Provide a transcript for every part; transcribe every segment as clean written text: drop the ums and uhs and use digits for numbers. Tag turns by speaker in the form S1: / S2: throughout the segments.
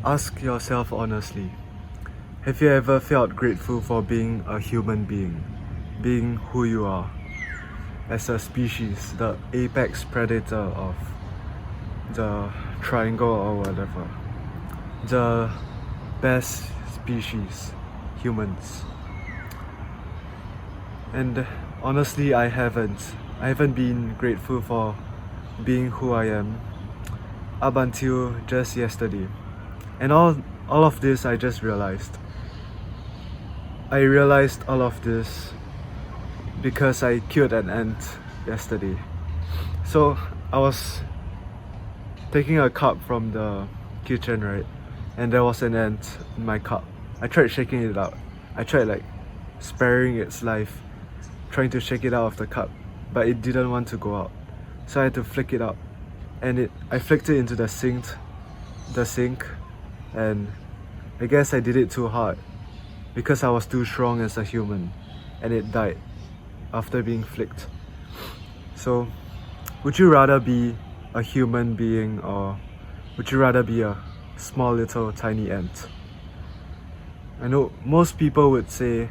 S1: Ask yourself honestly, have you ever felt grateful for being a human being who you are, as a species, the apex predator of the triangle or whatever, the best species, humans? And honestly, I haven't. I haven't been grateful for being who I am up until just yesterday. And all of this I just realized. I realized all of this because I killed an ant yesterday. So I was taking a cup from the kitchen, right? And there was an ant in my cup. I tried shaking it out. I tried like sparing its life, trying to shake it out of the cup, but it didn't want to go out. So I had to flick it out. And I flicked it into the sink, and I guess I did it too hard because I was too strong as a human, and it died after being flicked. So, would you rather be a human being, or would you rather be a small little tiny ant? I know most people would say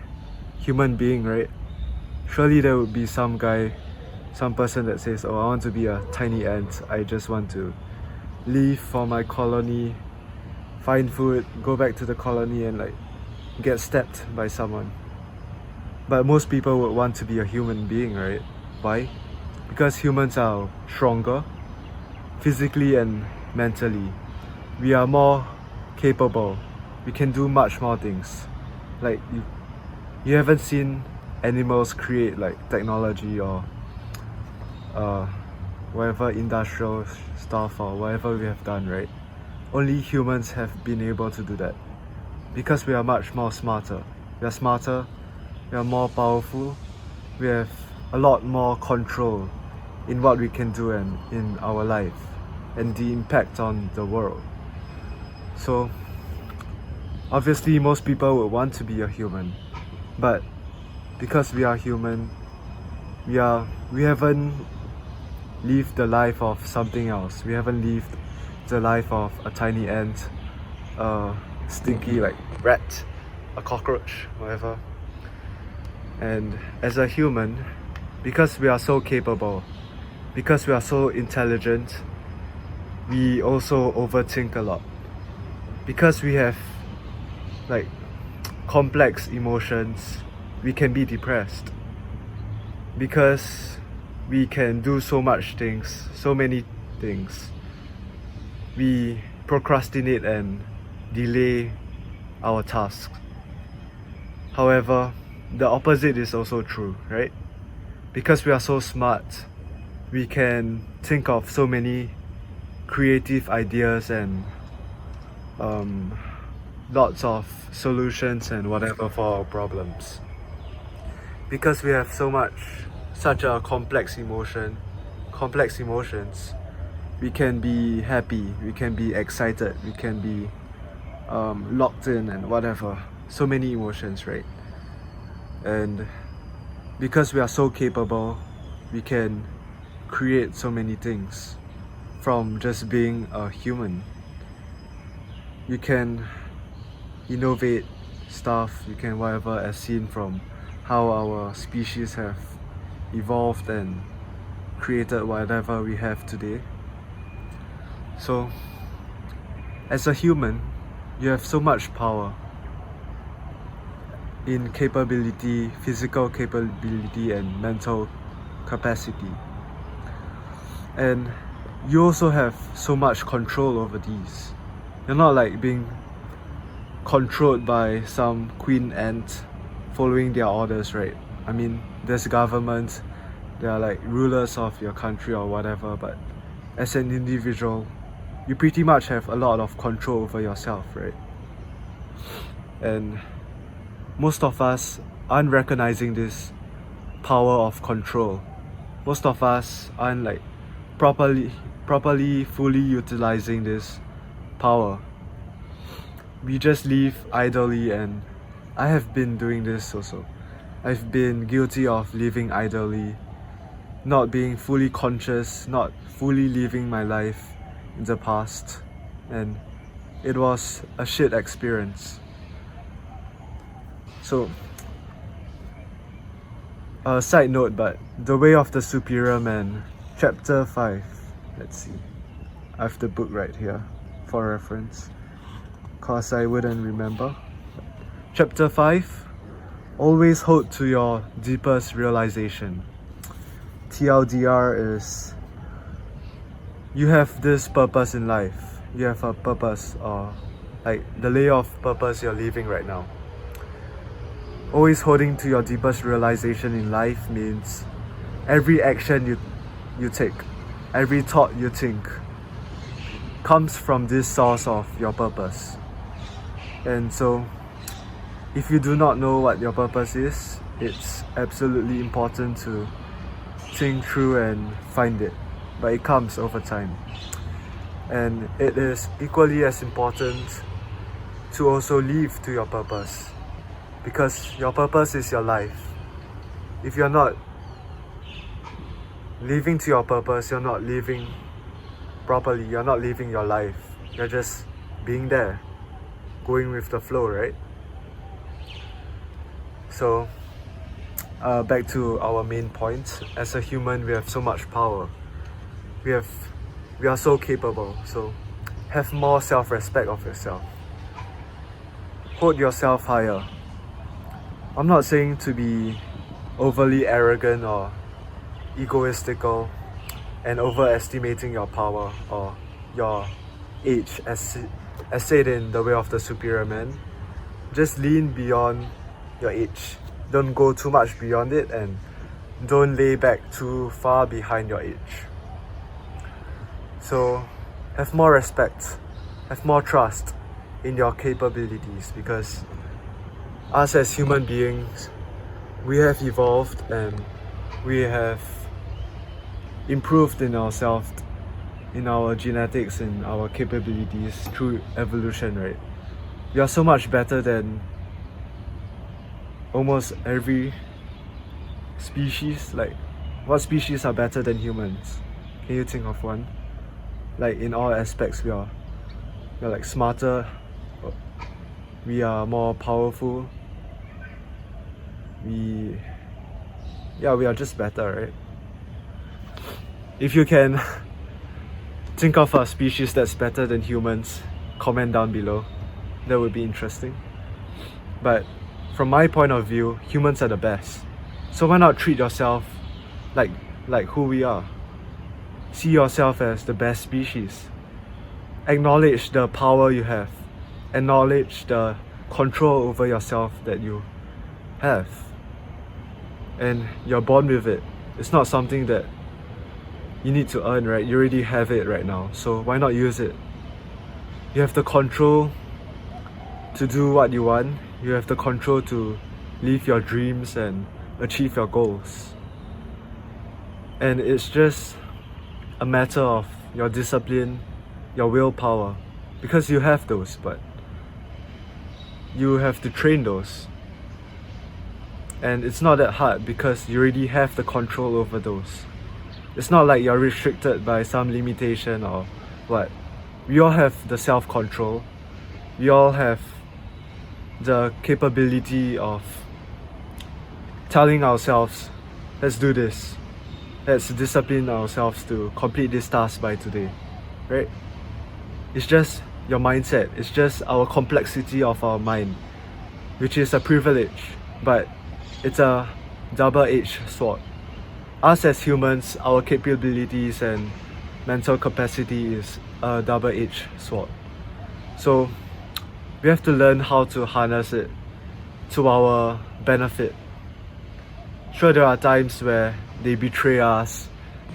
S1: human being, right? Surely there would be some person that says, oh, I want to be a tiny ant. I just want to leave for my colony, find food, go back to the colony, and like get stepped by someone. But most people would want to be a human being, right? Why? Because humans are stronger physically and mentally. We are more capable. We can do much more things. Like you haven't seen animals create like technology or whatever industrial stuff or whatever we have done, right? Only humans have been able to do that because we are much more smarter. We are smarter, we are more powerful, we have a lot more control in what we can do and in our life and the impact on the world. So obviously most people would want to be a human, but because we are human, we haven't lived the life of something else. We haven't lived the life of a tiny ant, a stinky like rat, a cockroach, whatever. And as a human, because we are so capable, because we are so intelligent, we also overthink a lot. Because we have like complex emotions, we can be depressed. Because we can do so many things, we procrastinate and delay our tasks. However, the opposite is also true, right? Because we are so smart, we can think of so many creative ideas and lots of solutions and whatever for our problems. Because we have such a complex emotions, we can be happy, we can be excited, we can be locked in and whatever. So many emotions, right? And because we are so capable, we can create so many things from just being a human. You can innovate stuff, you can whatever, as seen from how our species have evolved and created whatever we have today. So as a human, you have so much power in capability, physical capability and mental capacity. And you also have so much control over these. You're not like being controlled by some queen ant following their orders, right? I mean, there's governments, they are like rulers of your country or whatever, but as an individual, you pretty much have a lot of control over yourself, right? And most of us aren't recognizing this power of control. Most of us aren't like properly fully utilizing this power. We just live idly, and I have been doing this also. I've been guilty of living idly, not being fully conscious, not fully living my life in the past. And it was a shit experience. So, a side note, but The Way of the Superior Man, chapter 5. Let's see. I have the book right here for reference, cause I wouldn't remember. Chapter 5, always hold to your deepest realization. TLDR is, you have this purpose in life. You have a purpose, or like the layer of purpose you're living right now. Always holding to your deepest realization in life means every action you take, every thought you think comes from this source of your purpose. And so, if you do not know what your purpose is, it's absolutely important to think through and find it. But it comes over time. And it is equally as important to also live to your purpose, because your purpose is your life. If you're not living to your purpose, you're not living properly, you're not living your life. You're just being there, going with the flow, right? So, back to our main point. As a human, we have so much power. We are so capable. So, have more self-respect of yourself. Hold yourself higher. I'm not saying to be overly arrogant or egoistical and overestimating your power or your age, as said in The Way of the Superior Man. Just lean beyond your age. Don't go too much beyond it, and don't lay back too far behind your age. So have more respect, have more trust in your capabilities, because us as human beings, we have evolved and we have improved in ourselves, in our genetics, in our capabilities through evolution, right? We are so much better than almost every species. Like, what species are better than humans? Can you think of one? Like, in all aspects, we are like smarter, we are more powerful, we are just better, right? If you can think of a species that's better than humans, comment down below. That would be interesting. But from my point of view, humans are the best. So why not treat yourself like who we are? See yourself as the best species. Acknowledge the power you have. Acknowledge the control over yourself that you have. And you're born with it. It's not something that you need to earn, right? You already have it right now. So why not use it? You have the control to do what you want. You have the control to live your dreams and achieve your goals. And it's just a matter of your discipline, your willpower, because you have those, but you have to train those. And it's not that hard because you already have the control over those. It's not like you're restricted by some limitation or what. We all have the self-control. We all have the capability of telling ourselves, let's do this. Let's discipline ourselves to complete this task by today, right? It's just your mindset. It's just our complexity of our mind, which is a privilege, but it's a double-edged sword. Us as humans, our capabilities and mental capacity is a double-edged sword. So we have to learn how to harness it to our benefit. Sure, there are times where they betray us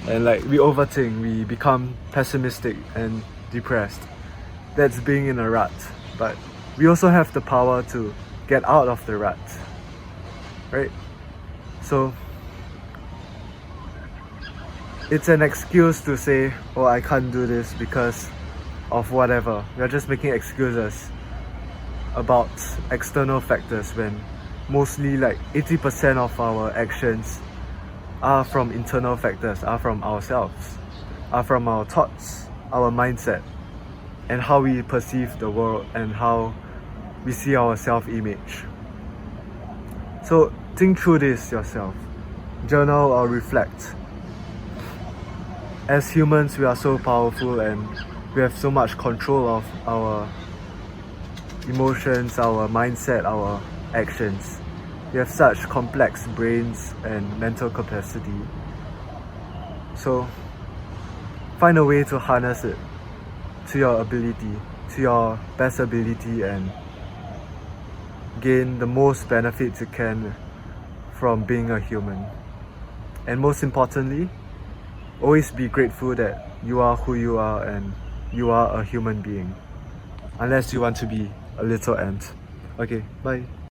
S1: and like we overthink, we become pessimistic and depressed. That's being in a rut. But we also have the power to get out of the rut, right? So it's an excuse to say, oh, I can't do this because of whatever. We're just making excuses about external factors when mostly like 80% of our actions are from internal factors, are from ourselves, are from our thoughts, our mindset. and how we perceive the world and how we see our self-image. So think through this yourself. Journal or reflect. As humans, we are so powerful and we have so much control of our emotions, our mindset, our actions. We have such complex brains and mental capacity. So find a way to harness it to your ability, to your best ability, and gain the most benefits you can from being a human. And most importantly, always be grateful that you are who you are and you are a human being. Unless you want to be a little ant. Okay, bye.